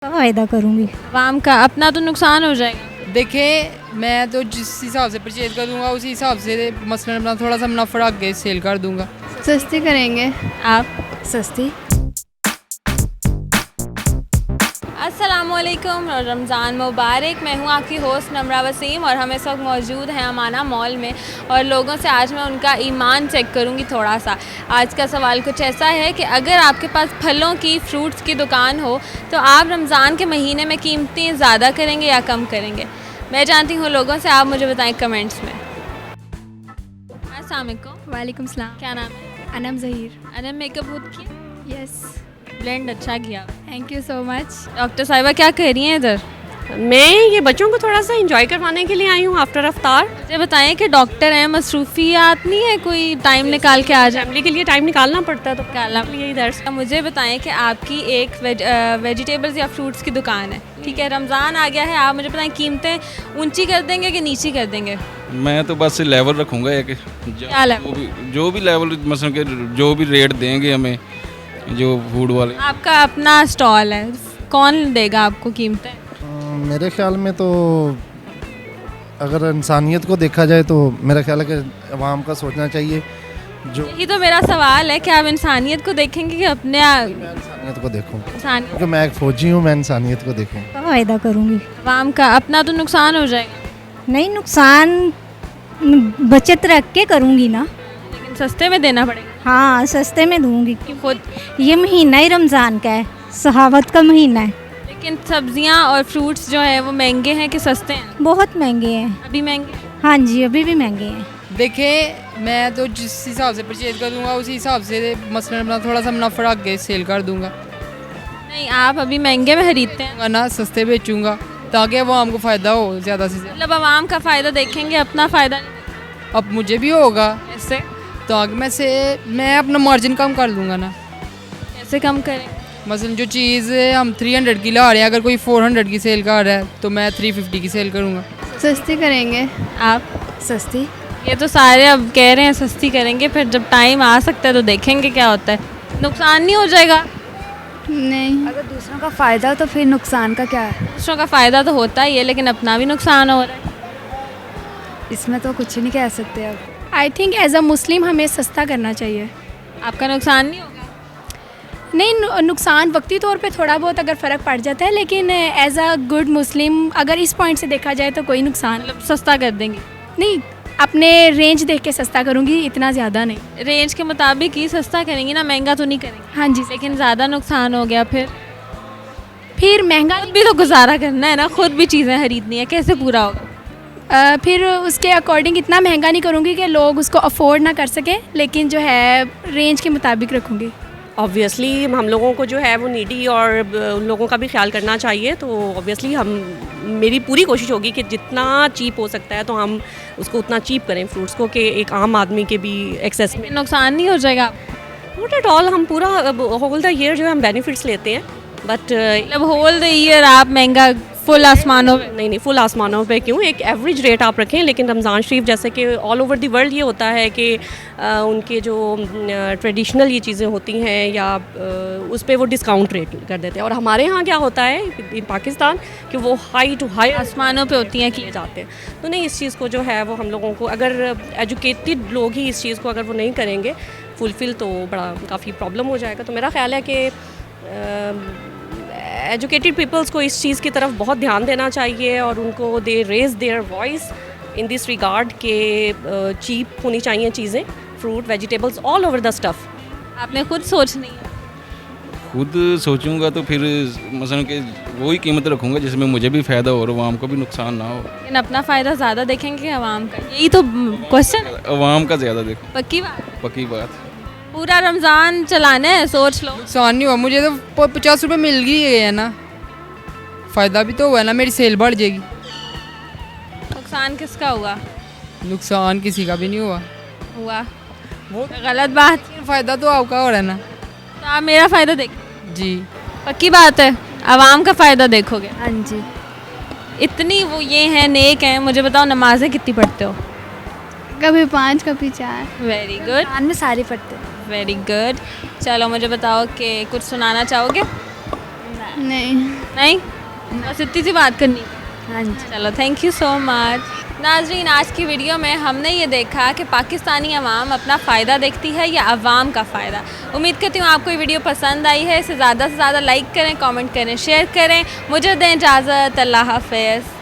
फ़ायदा करूँगी। आवाम का अपना तो नुकसान हो जाएगा। देखिए मैं तो जिस हिसाब से परचेज कर दूंगा उसी हिसाब से मसलन अपना थोड़ा सा मुनाफा रख के सेल कर दूंगा। सस्ती करेंगे। आप सस्ती। अस्सलामुअलैकुम और रमज़ान मुबारक। मैं हूँ आपकी होस्ट नम्रा वसीम और हम इस वक्त मौजूद हैं अमाना मॉल में और लोगों से आज मैं उनका ईमान चेक करूँगी थोड़ा सा। आज का सवाल कुछ ऐसा है कि अगर आपके पास फलों की फ्रूट्स की दुकान हो तो आप रमज़ान के महीने में कीमतें ज़्यादा करेंगे या कम करेंगे? मैं जानती हूँ लोगों से, आप मुझे बताएं कमेंट्स में। अस्सलाम वालेकुम। वालेकुम सलाम। क्या नाम है? अनम ज़हीर। अरे मेकअप बहुत किया, यस, ब्लेंड अच्छा किया। Thank you so much. Doctor साहिबा क्या कह रही हैं इधर? मैं ये बच्चों को थोड़ा सा इंजॉय करवाने के लिए आई हूँ आफ्टर अफ्तार। मुझे बताएं कि डॉक्टर हैं, मसरूफियात नहीं है, कोई टाइम निकाल के आ जाए? फैमिली के लिए टाइम निकालना पड़ता है तो निकालना लिए इधर से। मुझे बताएं कि आपकी एक वेजिटेबल्स या फ्रूट्स की दुकान है, ठीक है, रमज़ान आ गया है, आप मुझे बताएं कीमतें ऊंची कर देंगे कि नीची कर देंगे? मैं तो बस लेवल रखूँगा एक क्या लेवल? जो भी लेवल मतलब कि जो भी रेट देंगे हमें जो फूड वाले। आपका अपना स्टॉल है, कौन देगा आपको कीमतें? मेरे ख्याल में तो अगर इंसानियत को देखा जाए तो मेरा ख्याल है कि अवाम का सोचना चाहिए। जो यही तो मेरा सवाल है कि आप इंसानियत को देखेंगे कि अपने मैं इंसानियत को देखूं, इंसान क्योंकि मैं एक फ़ौजी हूँ, मैं इंसानियत को देखूं। फ़ायदा करूँगी। आवाम का अपना तो नुकसान हो जाएगा, नहीं, नुकसान बचत रख के करूँगी ना। लेकिन सस्ते में देना पड़ेगा। हाँ, सस्ते में दूँगी। खुद ये महीना ही रमज़ान का है, सहावत का महीना है। लेकिन सब्जियां और फ्रूट्स जो है वो महंगे हैं कि सस्ते हैं? बहुत महंगे हैं। अभी महंगे? हाँ जी, अभी भी महंगे हैं। देखिए मैं तो जिस हिसाब से परचेज कर दूंगा उसी हिसाब से मसलन अपना थोड़ा सा मुनाफा रख के सेल कर दूंगा। नहीं, आप अभी महंगे में खरीदते हैं, ना सस्ते बेचूंगा ताकि अवाम को फ़ायदा हो ज़्यादा से ज़्यादा। मतलब आवाम का फ़ायदा देखेंगे, अपना फ़ायदा नहीं। अब मुझे भी होगा कैसे? तो आगे मैं अपना मार्जिन कम कर लूँगा ना। कैसे कम करें? मसलन जो चीज़ हम 300 की ला रहे हैं, अगर कोई 400 की सेल कर रहा है तो मैं 350 की सेल करूँगा। सस्ती करेंगे। आप? सस्ती। ये तो सारे अब कह रहे हैं सस्ती करेंगे, फिर जब टाइम आ सकता है तो देखेंगे क्या होता है। नुकसान नहीं हो जाएगा? नहीं, अगर दूसरों का फ़ायदा हो तो फिर नुकसान का क्या है? दूसरों का फ़ायदा तो होता ही है, लेकिन अपना भी नुकसान हो रहा है। इसमें तो कुछ नहीं कह सकते अब। आई थिंक एज अ मुस्लिम हमें सस्ता करना चाहिए। आपका नुकसान नहीं होगा? नहीं, नुकसान वक्ती तौर पे थोड़ा बहुत अगर फ़र्क पड़ जाता है, लेकिन एज अ गुड मुस्लिम अगर इस पॉइंट से देखा जाए तो कोई नुकसान मतलब सस्ता कर देंगे? नहीं। अपने रेंज देख के सस्ता करूँगी, इतना ज़्यादा नहीं। रेंज के मुताबिक ही सस्ता करेंगी ना, महंगा तो नहीं करेंगे। हाँ जी, लेकिन ज़्यादा नुकसान हो गया फिर महंगा खुद भी तो गुजारा करना है ना, खुद भी चीज़ें खरीदनी है, कैसे पूरा होगा? फिर उसके अकॉर्डिंग इतना महंगा नहीं करूँगी कि लोग उसको अफोर्ड ना कर सकें, लेकिन जो है रेंज के मुताबिक रखूँगी। ऑब्वियसली हम लोगों को जो है वो नीडी और उन लोगों का भी ख्याल करना चाहिए। तो ऑब्वियसली मेरी पूरी कोशिश होगी कि जितना चीप हो सकता है तो हम उसको उतना चीप करें फ्रूट्स को कि एक आम आदमी के भी एक्सेस में नुकसान नहीं हो जाएगा? Not at all. हम पूरा होल द ईयर जो है हम बेनिफिट्स लेते हैं, बट मतलब होल द ईयर आप महंगा फुल आसमानों पे? नहीं, फुल आसमानों पे क्यों, एक एवरेज रेट आप रखें। लेकिन रमज़ान शरीफ जैसे कि ऑल ओवर द वर्ल्ड ये होता है कि उनके जो ट्रेडिशनल ये चीज़ें होती हैं या उस पर वो डिस्काउंट रेट कर देते हैं, और हमारे यहाँ क्या होता है इन पाकिस्तान कि वो हाई टू हाई आसमानों पे होती हैं किए जाते हैं। तो नहीं, इस चीज़ को जो है वो हम लोगों को, अगर एजुकेटेड लोग ही इस चीज़ को अगर वो नहीं करेंगे फुलफ़िल, तो बड़ा काफ़ी प्रॉब्लम हो जाएगा। तो मेरा ख्याल है कि एजुकेटेड पीपल्स को इस चीज़ की तरफ बहुत ध्यान देना चाहिए और उनको they raise their voice in this regard के चीप होनी चाहिए चीज़ें, fruit vegetables all over the stuff. आपने खुद सोचनी है? खुद सोचूंगा तो फिर मसलन कि वही कीमत रखूँगा जिसमें मुझे भी फ़ायदा हो और अवाम को भी नुकसान ना हो। लेकिन अपना फ़ायदा ज़्यादा देखेंगे कि आवाम का? यही तो क्वेश्चन है। अवाम का ज़्यादा देखो। पक्की बात? पक्की बात। पूरा रमज़ान चलाना है, सोच लो। नुकसान नहीं हुआ मुझे तो 50 रुपये मिल गई है ना, फ़ायदा भी तो हुआ ना, मेरी सेल बढ़ जाएगी। नुकसान किसका हुआ? नुकसान किसी का भी नहीं हुआ। वो गलत बात। फ़ायदा तो आपका हो रहा है ना। तो आप मेरा फ़ायदा देख जी पक्की बात है, आवाम का फ़ायदा देखोगे? हाँ जी। इतनी वो ये हैं, नेक हैं, मुझे बताओ नमाज़ें कितनी पढ़ते हो? कभी 5 कभी 4। वेरी गुड, कान में सारे पढ़ते हैं। Very good. चलो मुझे बताओ कि कुछ सुनाना चाहोगे? नहीं नहीं, बस इतनी सी बात करनी। हाँ जी। चलो, थैंक यू सो मच। नाजरीन, आज की वीडियो में हमने ये देखा कि पाकिस्तानी अवाम अपना फ़ायदा देखती है या अवाम का फ़ायदा। उम्मीद करती हूँ आपको ये वीडियो पसंद आई है। इसे ज़्यादा से ज़्यादा लाइक करें, कमेंट करें, शेयर करें। मुझे दें इजाज़त। अल्लाह हाफ़िज़।